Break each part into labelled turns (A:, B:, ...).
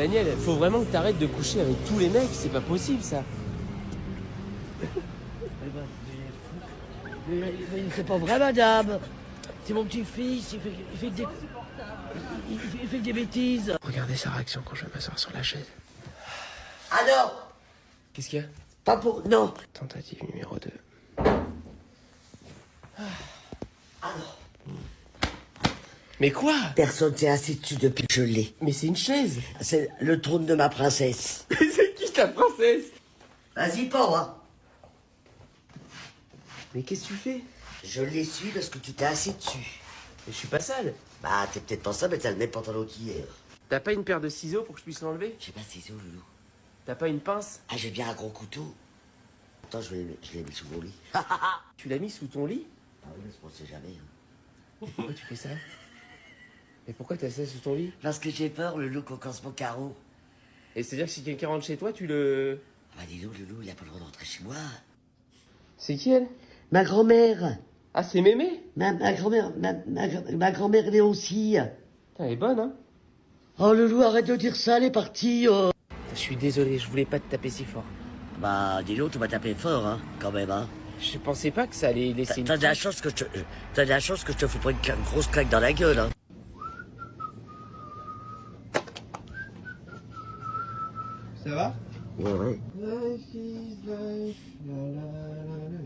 A: Daniel, faut vraiment que t'arrêtes de coucher avec tous les mecs, c'est pas possible ça.
B: Mais c'est pas vrai, madame. C'est mon petit-fils, il fait des bêtises.
A: Regardez sa réaction quand je vais m'asseoir sur la chaise.
B: Ah non.
A: Qu'est-ce qu'il y a?
B: Pas pour... Non.
A: Tentative numéro 2.
B: Ah non.
A: Mais quoi?
B: Personne s'est assis dessus depuis que je l'ai.
A: Mais c'est une chaise.
B: C'est le trône de ma princesse.
A: C'est qui ta princesse?
B: Vas-y, pas, hein.
A: Mais qu'est-ce que tu fais?
B: Je l'ai su parce que tu t'es assis dessus.
A: Mais je suis pas sale.
B: Bah, t'es peut-être pas ça, mais t'as le même pantalon qu'hier.
A: T'as pas une paire de ciseaux pour que je puisse l'enlever?
B: J'ai pas de ciseaux, loulou.
A: T'as pas une pince?
B: Ah, j'ai bien un gros couteau. Attends, je l'ai mis sous mon lit.
A: Tu l'as mis sous ton lit?
B: Ah oui, mais on sait jamais. Hein.
A: Pourquoi tu fais ça? Mais pourquoi t'as ça sous ton lit?
B: Parce que j'ai peur, le loup, qu'on casse mon carreau.
A: Et c'est-à-dire que si quelqu'un rentre chez toi, tu le...
B: Ah bah dis donc, le loup, il a pas le droit d'entrer chez moi.
A: C'est qui elle?
B: Ma grand-mère.
A: Ah, c'est Mémé?
B: Ma grand-mère, ma grand-mère, elle est aussi.
A: Putain, elle est bonne, hein?
B: Oh, le loup, arrête de dire ça, elle est partie.
A: Je suis désolé, je voulais pas te taper si fort.
B: Bah, dis donc, tu m'as tapé fort, hein, quand même, hein.
A: Je pensais pas que ça allait laisser une
B: T'as de la chance que t'as de la chance que je te fous pas une grosse claque dans la gueule, hein.
C: Ça va?
B: Ouais, ouais.
C: Life is life, la la la la.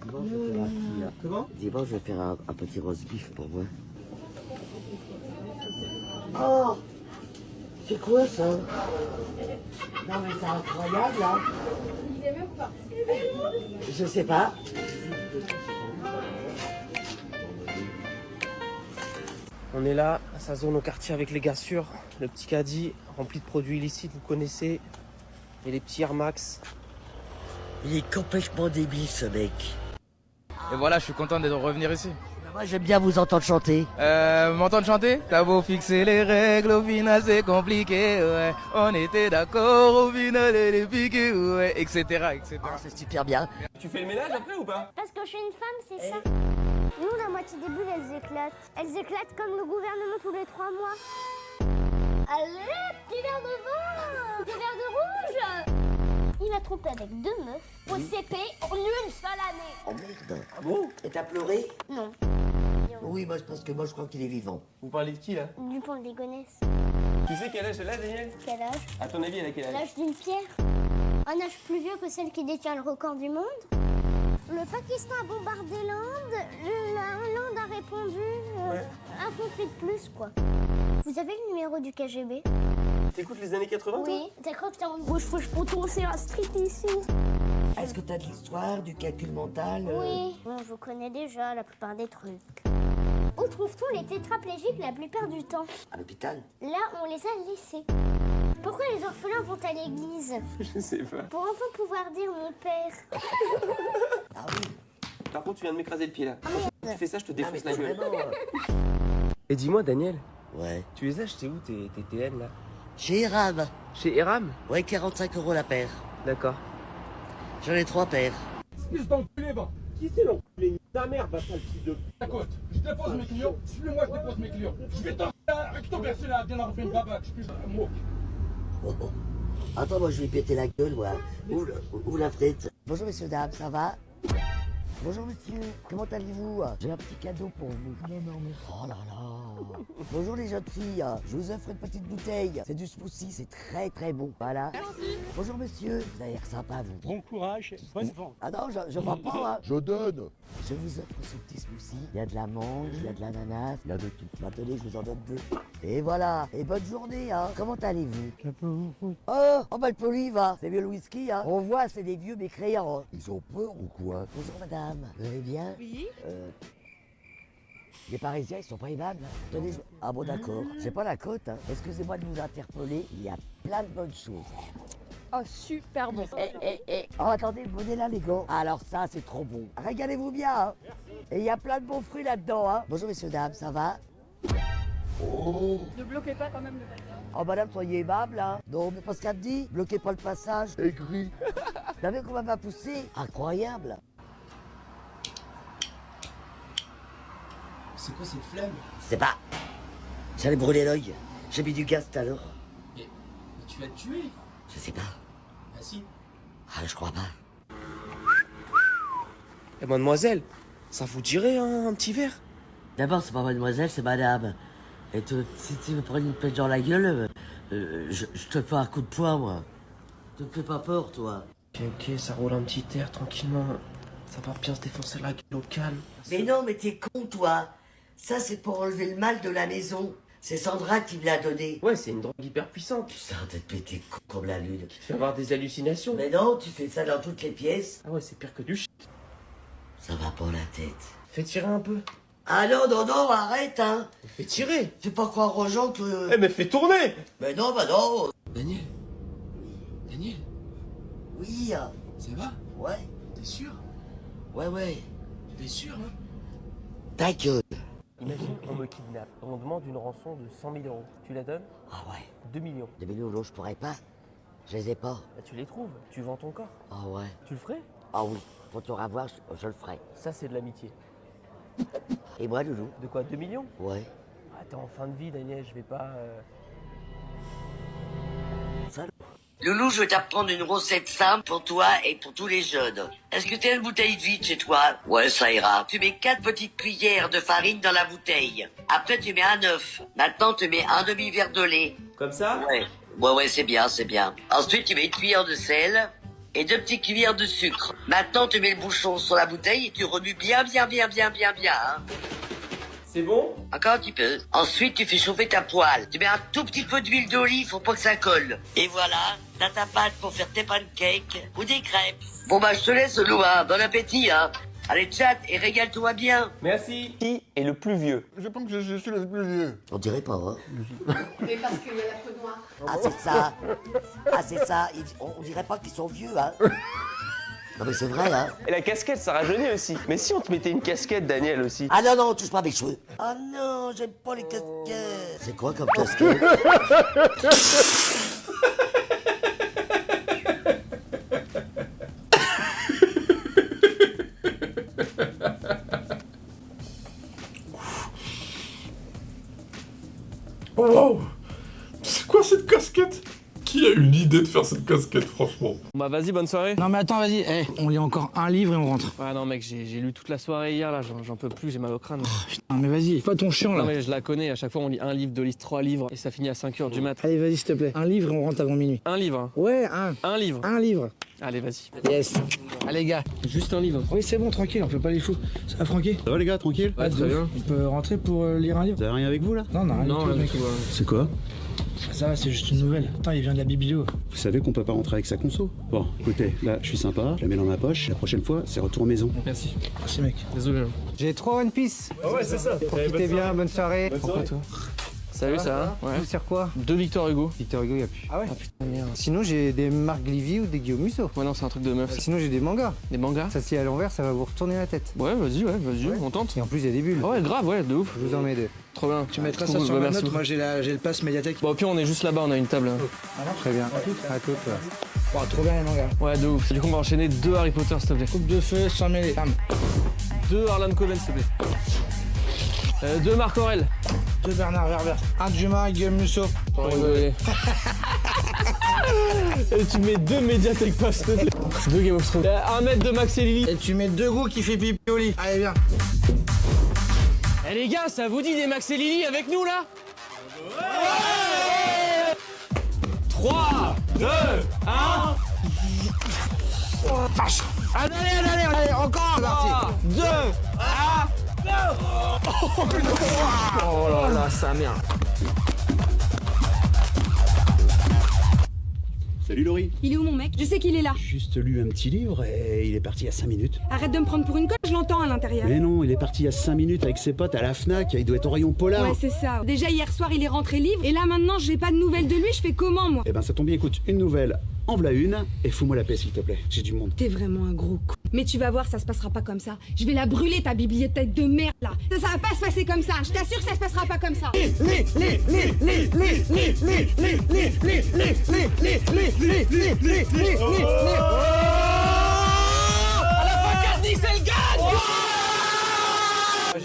B: Dimanche, je vais faire un petit,
C: Comment?
B: dimanche, je vais faire un petit roast beef pour moi. Oh! C'est quoi, ça? Non, mais c'est incroyable, hein. Il est même pas. Je sais pas.
A: On est là, ça zone au quartier avec les gars sûrs. Le petit caddie rempli de produits illicites, vous connaissez. Et les petits Air Max.
B: Il est complètement débile, ce mec.
D: Et voilà, je suis content de revenir ici.
B: Moi, j'aime bien vous entendre chanter.
D: M'entendre chanter? T'as beau fixer les règles, au final c'est compliqué, ouais. On était d'accord, au final elle est piquée, ouais, etc., etc.
B: Oh, c'est super bien.
A: Tu fais le ménage après ou pas?
E: Parce que je suis une femme, c'est ça. Nous, la moitié des bulles, elles éclatent. Elles éclatent comme le gouvernement tous les 3 mois. Allez, petit verre de vin, petit verre de rouge. Il m'a trompé avec 2 meufs au CP en une seule année.
B: Oh merde. Ah bon? Et t'as pleuré?
E: Non.
B: Oui, moi, parce que moi, je crois qu'il est vivant.
A: Vous parlez de qui là?
E: Dupont de Ligonnès.
A: Tu sais quel âge elle a, Daniel?
E: Quel âge?
A: À ton avis, elle a quel âge?
E: L'âge d'une pierre. Un âge plus vieux que celle qui détient le record du monde. Le Pakistan a bombardé l'Inde. L'Inde a répondu. Un conflit de plus, quoi. Vous avez le numéro du KGB?
A: T'écoutes les années 80 toi?
E: Oui. T'as cru que t'as une bouche fouche pour tourner la street ici?
B: Est-ce que t'as de l'histoire, du calcul mental?
E: Oui. Bon, je vous connais déjà la plupart des trucs. Où trouve-t-on les tétraplégiques la plupart du temps?
B: À l'hôpital?
E: Là, on les a laissés. Pourquoi les orphelins vont à l'église?
A: Je sais pas.
E: Pour enfin pouvoir dire mon père.
B: Ah oui.
A: Par contre, tu viens de m'écraser le pied là. Tu fais ça, je te
B: Ah, mais
A: défonce la gueule.
B: vraiment,
A: Et dis-moi, Daniel,
B: Ouais.
A: tu les as achetés où tes TN là?
B: Chez Iram.
A: Chez Eram?
B: Ouais, 45 € la paire.
A: D'accord.
B: J'en ai 3 paires.
F: Fils d'enculé, va.
A: Qui c'est l'enculé? Ta mère, va sale fils de...
F: À côte, je dépose mes clients. Suis-moi, je dépose mes clients. Je vais t'en avec ton bercer là, bien en fait une babaque. Je suis un mot.
B: Oh, oh. Attends, moi, je vais péter la gueule, moi. Ouvre la fenêtre. Bonjour, messieurs, dames, ça va? Bonjour, monsieur. Comment allez-vous? J'ai un petit cadeau pour vous. Non, non, mais... Oh là là. Bonjour, les jeunes filles. Je vous offre une petite bouteille. C'est du smoothie, c'est très, très bon. Voilà. Merci. Bonjour, monsieur. Vous avez l'air sympa, vous.
G: Bon courage, bonne vente.
B: Ah non, je vends pas, hein.
G: Je donne.
B: Je vous offre ce petit smoothie. Il y a de la mangue, il y a de l'ananas, il y a de tout. Maintenant, je vous en donne 2. Et voilà. Et bonne journée, hein. Comment allez-vous?
G: Ça peut vous foutre.
B: Oh, bah le poli, va. C'est mieux le whisky, hein. On voit, c'est des vieux mécréants, hein.
G: Ils ont peur ou quoi?
B: Bonjour, madame. Vous allez bien? Oui. Les Parisiens, ils sont pas aimables. Hein. Tenez, ah bon, d'accord. J'ai pas la cote, hein. Excusez-moi de vous interpeller. Il y a plein de bonnes choses.
H: Oh, super bon.
B: Oh, attendez, venez là, les gars. Alors ça, c'est trop bon. Régalez-vous bien, hein. Et il y a plein de bons fruits là-dedans, hein. Bonjour, messieurs, dames, ça va?
H: Ne bloquez pas quand même le passage.
B: Oh, madame, soyez aimable, hein. Non, mais parce qu'elle me dit, bloquez pas le passage.
G: Aigri.
B: Vous avez vu comment elle m'a poussé? Incroyable.
A: C'est quoi cette flamme?
B: C'est pas. J'allais brûler l'œil. J'ai mis du gaz tout à l'heure.
A: Tu vas te tuer.
B: Je sais pas.
A: Ah si.
B: Ah, je crois pas.
A: Eh mademoiselle, ça vous dirait un petit verre?
B: D'abord, c'est pas mademoiselle, c'est madame. Et si tu me prends une pêche dans la gueule, je te fais un coup de poing, moi. Tu me fais pas peur, toi.
A: Ok, ça roule un petit air tranquillement. Ça va bien se défoncer la gueule au calme.
B: Mais non, mais t'es con, toi. Ça, c'est pour enlever le mal de la maison. C'est Sandra qui me l'a donné.
A: Ouais, c'est une drogue hyper puissante.
B: Putain, t'es pété con comme la lune.
A: Qui te fait avoir des hallucinations.
B: Mais non, tu fais ça dans toutes les pièces.
A: Ah ouais, c'est pire que du shit.
B: Ça va pas la tête.
A: Fais tirer un peu.
B: Ah non, non, non, arrête, hein.
A: Fais tirer.
B: Fais pas croire aux gens que...
A: Eh mais fais tourner.
B: Mais non, bah non.
A: Daniel. Daniel,
B: Oui,
A: ça va?
B: ouais,
A: T'es sûr?
B: ouais.
A: T'es sûr, hein?
B: Ta gueule.
A: Imagine, on me kidnappe. On demande une rançon de 100 000 euros. Tu la donnes?
B: Ah ouais.
A: 2 millions.
B: 2 millions, non, je pourrais pas. Je les ai pas.
A: Bah, tu les trouves. Tu vends ton corps.
B: Ah ouais.
A: Tu le ferais?
B: Ah oui, quand tu auras voir, je le ferai.
A: Ça, c'est de l'amitié.
B: Et moi, Loulou?
A: De quoi? 2 millions?
B: Ouais.
A: Ah, t'es en fin de vie, Daniel. Je vais pas...
B: Loulou, je vais t'apprendre une recette simple pour toi et pour tous les jeunes. Est-ce que t'as une bouteille de vide chez toi? Ouais, ça ira. Tu mets 4 petites cuillères de farine dans la bouteille. Après, tu mets un œuf. Maintenant, tu mets un demi-verre de lait.
A: Comme ça?
B: Ouais, c'est bien, c'est bien. Ensuite, tu mets une cuillère de sel et 2 petites cuillères de sucre. Maintenant, tu mets le bouchon sur la bouteille et tu remues bien, hein.
A: C'est bon?
B: Encore un petit peu. Ensuite, tu fais chauffer ta poêle. Tu mets un tout petit peu d'huile d'olive pour pas que ça colle. Et voilà, t'as ta pâte pour faire tes pancakes ou des crêpes. Bon bah, je te laisse, Lou, hein. Bon appétit, hein. Allez, chat et régale-toi bien.
A: Merci. Qui est le plus vieux?
C: Je pense que je suis le plus vieux.
B: On dirait pas, hein.
H: Mais parce qu'il y a la peau noire.
B: Ah, c'est ça. Ah, c'est ça. On dirait pas qu'ils sont vieux, hein. Non, mais c'est vrai, hein.
A: Et la casquette, ça rajeunit aussi. Mais si on te mettait une casquette, Daniel, aussi?
B: Ah non, non, touche pas mes cheveux. Ah non, j'aime pas les casquettes. C'est quoi comme casquette?
I: Oh wow! C'est quoi cette casquette? Qui a eu l'idée de faire cette casquette, franchement?
A: Bah vas-y, bonne soirée.
J: Non mais attends, vas-y, on lit encore un livre et on rentre.
A: Ouais non mec, j'ai lu toute la soirée hier là, j'en peux plus, j'ai mal au crâne.
J: Putain, mais vas-y, pas ton chiant là.
A: Non mais je la connais, à chaque fois on lit un livre, 2 livres, 3 livres et ça finit à 5h du mat.
J: Allez, vas-y, s'il te plaît. Un livre et on rentre avant minuit.
A: Un livre, hein.
J: Ouais,
A: Un livre.
J: un livre.
A: Allez, vas-y.
J: Yes. Allez, gars.
A: Juste un livre.
J: Oui, c'est bon, tranquille, on fait pas les fous. Ça va, Francky?
C: Ça va les gars, tranquille?
J: Ouais, très bien. On peut rentrer pour lire un livre?
C: Vous avez rien avec vous là?
J: Non, rien
A: Non,
J: du tout,
A: rien
J: mec.
A: du tout,
C: C'est quoi?
J: Ça va, c'est juste une nouvelle. Attends, il vient de la biblio.
C: Vous savez qu'on peut pas rentrer avec sa conso? Bon, écoutez, là je suis sympa, je la mets dans ma poche, la prochaine fois c'est retour maison.
A: Merci.
J: Merci, mec.
A: Désolé.
K: J'ai 3 One Piece.
I: Ah ouais, c'est ça.
K: Profitez bien, bonne soirée.
A: Pourquoi toi? Salut, ça va? Ouais.
K: Vous sert quoi?
A: 2 Victor Hugo.
K: Victor Hugo, y a plus.
J: Ah ouais?
A: Ah putain, merde.
K: Sinon, j'ai des Marc Livy ou des Guillaume Musso.
A: Ouais, non, c'est un truc de meuf.
K: Sinon, j'ai des mangas.
A: Des mangas?
K: Ça se lit à l'envers, ça va vous retourner la tête.
A: Ouais, vas-y, on tente.
K: Et en plus, il y a des bulles.
A: Ah ouais, grave, ouais, de ouf.
K: Je vous en mets 2.
A: Trop bien.
J: Tu mettras
A: Trop
J: ça
A: cool,
J: sur
A: bah,
J: la
A: merci
J: note,
A: beaucoup.
J: moi j'ai le pass médiathèque.
A: Bon, au pire, on est juste là-bas, on a une table.
K: Très bien. À toutes.
J: Oh, trop bien les mangas.
A: Ouais, de ouf. Du coup, on va enchaîner 2 Harry Potter, s'il te plaît.
J: Coupe de feu sans mêler.
A: 2 Harlan Coben, s'il te plaît. 2 Marc Aurel.
J: 2 Bernard Werber. 1 Dumas, Guillaume Musso.
A: Pour rigoler. Et tu mets 2 Mediatek Pass, s'il te plaît. 2 Game of Thrones. 1 mètre de Max et Lily.
J: Et tu mets 2 goûts qui fait pipi au lit. Allez, viens.
A: Eh les gars, ça vous dit des Max et Lily avec nous là? Ouais 3, 2, 1.
J: Vache. Allez, encore.
A: 3, 2, 1. Oh là là, sa mère.
C: Salut Laurie.
H: Il est où mon mec? Je sais qu'il est là.
C: Juste lu un petit livre et il est parti il y a 5 minutes.
H: Arrête de me prendre pour une conne, je l'entends à l'intérieur.
C: Mais non, il est parti il y a 5 minutes avec ses potes à la Fnac, il doit être au rayon polar.
H: Ouais, c'est ça. Déjà hier soir, il est rentré libre. Et là maintenant, j'ai pas de nouvelles de lui. Je fais comment moi?
C: Eh ben ça tombe bien, écoute, une nouvelle, en voilà une, et fous-moi la paix s'il te plaît, j'ai du monde.
H: T'es vraiment un gros con. Mais tu vas voir, ça se passera pas comme ça. Je vais la brûler ta bibliothèque de merde là. Ça va pas se passer comme ça. Je t'assure que ça se passera pas comme ça.
J: J'ai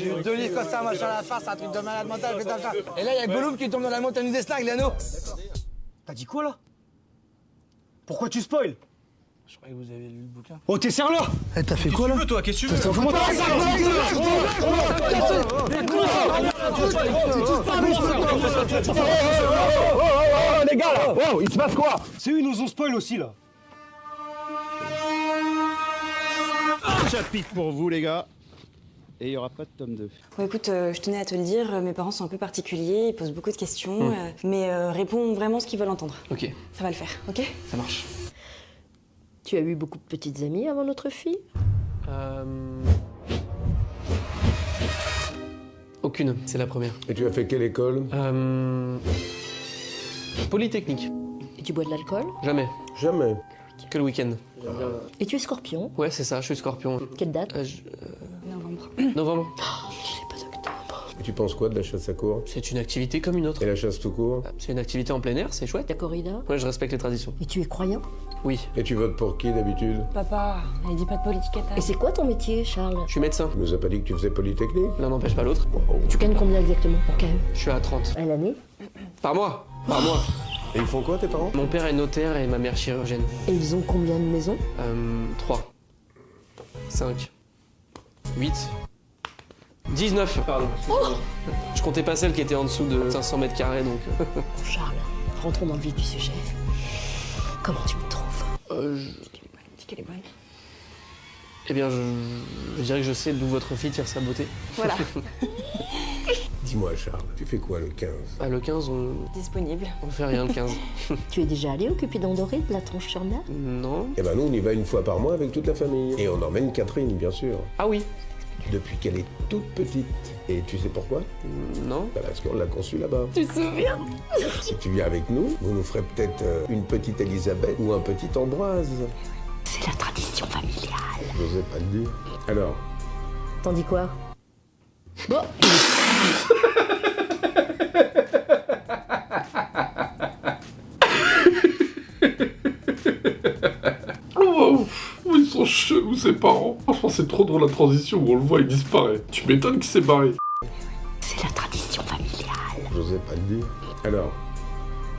J: eu 2 livres comme ça, machin à la face, c'est un truc de malade mental. Et là, il y a Gollum qui tombe dans la montagne des Slags, Léano. T'as dit quoi là? Pourquoi tu spoil?
D: Je croyais que vous avez lu le bouquin.
J: Oh, t'es sérieux? Eh, t'as fait quoi là?
D: Toi, qu'est-ce que tu veux?
J: Comment t'as fait les gars là! Oh, il se passe quoi? C'est eux, ils nous ont spoil aussi là!
C: Chapitre pour vous, les gars. Et il n'y aura pas de tome 2.
L: Bon, écoute, je tenais à te le dire, mes parents sont un peu particuliers, ils posent beaucoup de questions, mais réponds vraiment ce qu'ils veulent entendre.
A: Ok,
L: Ça va le faire, ok?
A: ça marche.
B: Tu as eu beaucoup de petites amies avant notre fille?
A: Aucune, c'est la première.
M: Et tu as fait quelle école?
A: Polytechnique.
B: Et tu bois de l'alcool?
A: Jamais.
M: Jamais.
A: Que le week-end.
B: Et tu es scorpion?
A: Ouais, c'est ça, je suis scorpion.
B: Quelle date?
L: Novembre.
A: Novembre.
M: Et tu penses quoi de la chasse à courre?
A: C'est une activité comme une autre.
M: Et la chasse tout court?
A: C'est une activité en plein air, c'est chouette.
B: Ta corrida?
A: Ouais, je respecte les traditions.
B: Et tu es croyant?
A: Oui.
M: Et tu votes pour qui d'habitude?
L: Papa, elle dit pas de politique à table.
B: Et c'est quoi ton métier, Charles?
A: Je suis médecin.
M: Tu nous as pas dit que tu faisais Polytechnique?
A: L'un n'empêche pas l'autre.
B: Tu gagnes combien exactement pour KE?
A: Je suis à 30.
B: À l'année?
A: Par mois. Par mois.
M: Et ils font quoi tes parents?
A: Mon père est notaire et ma mère chirurgienne.
B: Et ils ont combien de maisons?
A: 3. 5. 8. 19, pardon. Je comptais pas celle qui était en dessous de 500 mètres carrés, donc...
B: Bon, Charles, rentrons dans le vif du sujet. Comment tu me trouves?
L: Dis qu'elle est bonne.
A: Eh bien, je dirais que je sais d'où votre fille tire sa beauté.
L: Voilà.
M: Dis-moi Charles, tu fais quoi le 15?
A: Ah, le 15,
L: Disponible.
A: on fait rien le 15.
B: Tu es déjà allé au Cupidon doré de la Tronche-sur-Mer?
A: Non.
M: Eh ben nous on y va une fois par mois avec toute la famille. Et on emmène Catherine bien sûr.
A: Ah oui.
M: Depuis qu'elle est toute petite. Et tu sais pourquoi?
A: Non.
M: Bah, parce qu'on l'a conçue là-bas.
B: Tu te souviens?
M: Si tu viens avec nous, vous nous ferez peut-être une petite Elisabeth ou un petit Ambroise.
B: C'est la tradition familiale.
M: J'osais pas le dire. Alors?
B: T'en dis quoi? Bon.
I: Oh, ils sont chelous ces parents. Franchement, c'est trop drôle la transition où on le voit, il disparaît. Tu m'étonnes qu'il s'est barré.
B: C'est la tradition familiale.
M: J'osais pas le dire. Alors?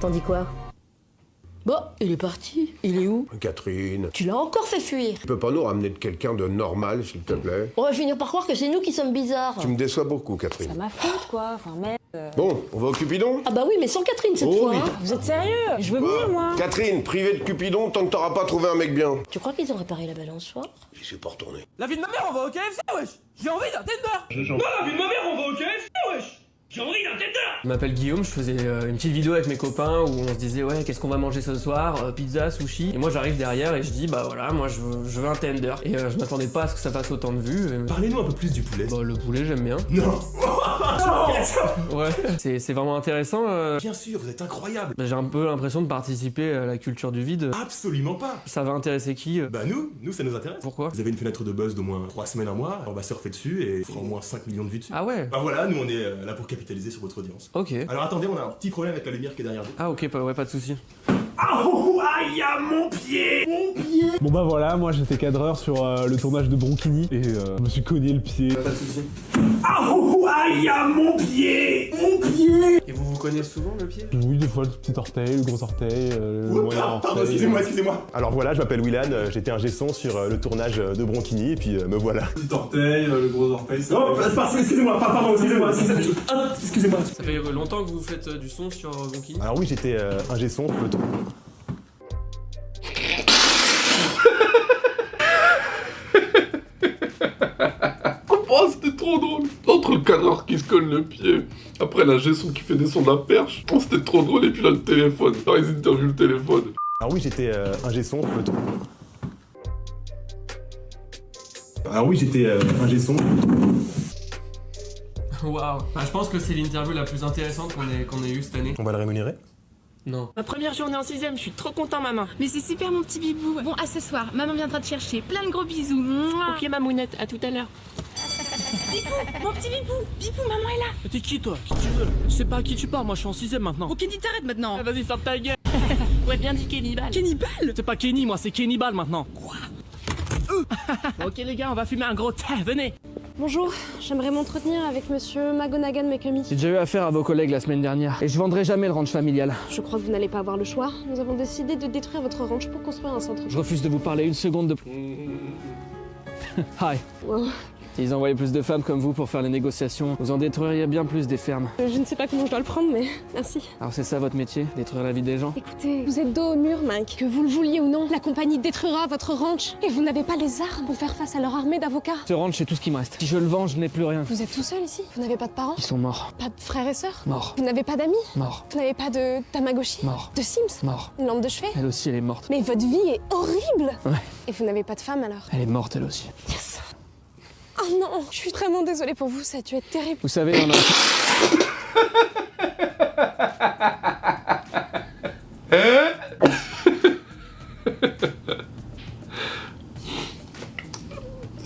B: T'en dis quoi? Bon, il est parti. Il est où?
M: Catherine.
B: Tu l'as encore fait fuir.
M: Tu peux pas nous ramener de quelqu'un de normal, s'il te plaît?
B: On va finir par croire que c'est nous qui sommes bizarres.
M: Tu me déçois beaucoup, Catherine.
L: C'est ma faute, quoi. Enfin, merde.
M: Bon, on va au Cupidon?
B: Ah bah oui, mais sans Catherine cette
M: Oh
B: fois.
M: oui.
B: Hein.
L: Vous êtes sérieux? Je veux venir, moi.
M: Catherine, privé de Cupidon tant que t'auras pas trouvé un mec bien.
B: Tu crois qu'ils ont réparé la balançoire?
M: J'y suis pas retourné.
D: La vie de ma mère, on va au KFC, wesh. J'ai envie d'un tender. Non, la vie de ma mère, on va au KFC, wesh. J'ai envie d'un tender.
A: Je m'appelle Guillaume, je faisais une petite vidéo avec mes copains où on se disait ouais qu'est-ce qu'on va manger ce soir, pizza, sushi. Et moi j'arrive derrière et je dis bah voilà moi je veux un tender. Et je m'attendais pas à ce que ça fasse autant de vues.
F: Parlez-nous un peu plus du poulet.
A: Bah le poulet j'aime bien.
F: Non.
A: Ouais, c'est vraiment intéressant.
F: Bien sûr, vous êtes incroyable.
A: Bah, j'ai un peu l'impression de participer à la culture du vide.
F: Absolument pas.
A: Ça va intéresser qui
F: Bah nous ça nous intéresse.
A: Pourquoi?
F: Vous avez une fenêtre de buzz d'au moins 3 semaines, un mois, on va surfer dessus et il fera au moins 5 millions de vues dessus.
A: Ah ouais.
F: Bah voilà, nous on est là pour capitaliser sur votre audience.
A: Ok.
F: Alors attendez, on a un petit problème avec la lumière qui est derrière vous.
A: Ah ok, ouais pas de soucis.
F: Oh, aïe, mon pied.
K: Bon bah voilà, moi j'étais cadreur sur le tournage de Bronchini et je me suis cogné le pied.
A: Pas de soucis.
F: Oh, aïe, mon pied. Mon pied.
A: Et vous connaissez souvent le pied?
K: Oui, des fois le petit orteil, le gros orteil, le moyen
F: Pardon,
K: orteil.
F: excusez-moi. Alors voilà, je m'appelle Willan, j'étais un G-son sur le tournage de Bronchini et puis me voilà. Le petit orteil, le gros orteil. Oh, excusez-moi, pardon, excusez-moi. Excusez-moi.
A: Ça fait longtemps que vous faites du son sur Bronchini?
F: Alors oui, j'étais un G-son sur le tournage.
I: Oh, c'était trop drôle. Entre le cadreur qui se colle le pied, après la gestion qui fait descendre la perche. Oh, c'était trop drôle. Et puis là, le téléphone. Alors, ils interviewent le téléphone.
F: Alors oui, j'étais un G-son sur le tournage. Alors oui, j'étais un G-son.
A: Waouh. Je pense que c'est l'interview la plus intéressante qu'on ait eue cette année.
F: On va le rémunérer?
A: Non.
N: Ma première journée en 6ème, je suis trop content, maman.
H: Mais c'est super, mon petit bibou. Bon, à ce soir, maman viendra te chercher. Plein de gros bisous. Mouah.
N: Ok, mamounette, à tout à l'heure.
H: Mon petit bibou. Bibou, maman est là.
N: T'es qui, toi? Qui tu veux? Je sais pas à qui tu parles, moi je suis en 6ème maintenant.
H: Ok, dis t'arrêtes maintenant.
N: Ah, vas-y, ferme ta gueule. Ouais, bien dit Kennibal.
H: Kennibal?
N: C'est pas Kenny, moi c'est Kennibal maintenant. Quoi? Ok les gars, on va fumer un gros thé, venez.
O: Bonjour, j'aimerais m'entretenir avec monsieur Magonagan Mekami.
N: J'ai déjà eu affaire à vos collègues la semaine dernière et je vendrai jamais le ranch familial.
O: Je crois que vous n'allez pas avoir le choix. Nous avons décidé de détruire votre ranch pour construire un centre.
N: Je refuse de vous parler une seconde de... Hi.
O: Wow.
N: S'ils envoyaient plus de femmes comme vous pour faire les négociations, vous en détruiriez bien plus des fermes.
O: Je ne sais pas comment je dois le prendre, mais merci.
N: Alors c'est ça votre métier, détruire la vie des gens?
O: Écoutez, vous êtes dos au mur, Mike. Que vous le vouliez ou non, la compagnie détruira votre ranch. Et vous n'avez pas les armes pour faire face à leur armée d'avocats.
N: Ce ranch, c'est tout ce qui me reste. Si je le vends, je n'ai plus rien.
O: Vous êtes tout seul ici? Vous n'avez pas de parents?
N: Ils sont morts.
O: Pas de frères et sœurs?
N: Morts.
O: Vous n'avez pas d'amis?
N: Morts.
O: Vous n'avez pas de Tamagotchi?
N: Morts.
O: De Sims?
N: Morts.
O: Une lampe de chevet?
N: Elle aussi, elle est morte.
O: Mais votre vie est horrible!
N: Ouais.
O: Et vous n'avez pas de femme alors?
N: Elle est morte, elle aussi.
O: Yes. Oh non, je suis vraiment désolée pour vous, ça a dû être terrible.
N: Vous savez, on a...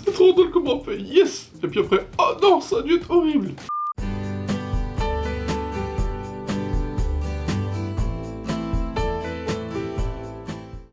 I: C'est trop drôle comment on fait yes. Et puis après, oh non, ça a dû être horrible.